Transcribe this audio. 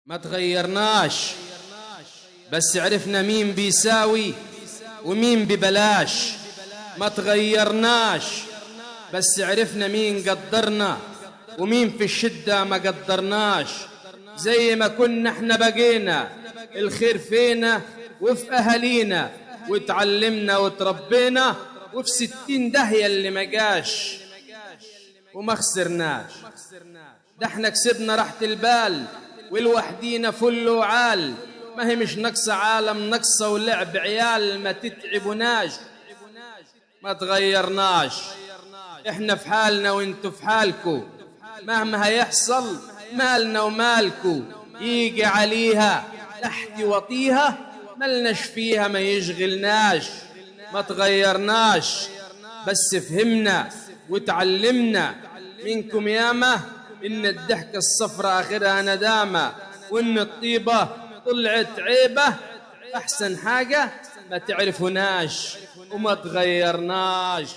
ما تغيرناش، بس عرفنا مين بيساوي ومين ببلاش. ما تغيرناش، بس عرفنا مين قدرنا ومين في الشدة ما قدرناش. زي ما كنا احنا بقينا الخير فينا وفي أهالينا، وتعلمنا وتربينا وفي 60 داهية اللي ما جاش وما خسرناش. ده احنا كسبنا راحة البال والوحدينا فل وعال. ما هي مش نقصة عالم، نقصة ولعب عيال. ما تتعبوناش، ما تغيرناش، احنا في حالنا وانتوا في حالكو. مهما هيحصل مالنا ومالكو، يجي عليها تحت وطيها ملناش فيها ما يشغلناش. ما تغيرناش، بس فهمنا وتعلمنا منكم ياما إن الضحكة الصفرة آخرها ندامة، وإن الطيبة طلعت عيبة. أحسن حاجة ما تعرفوناش وما تغيرناش.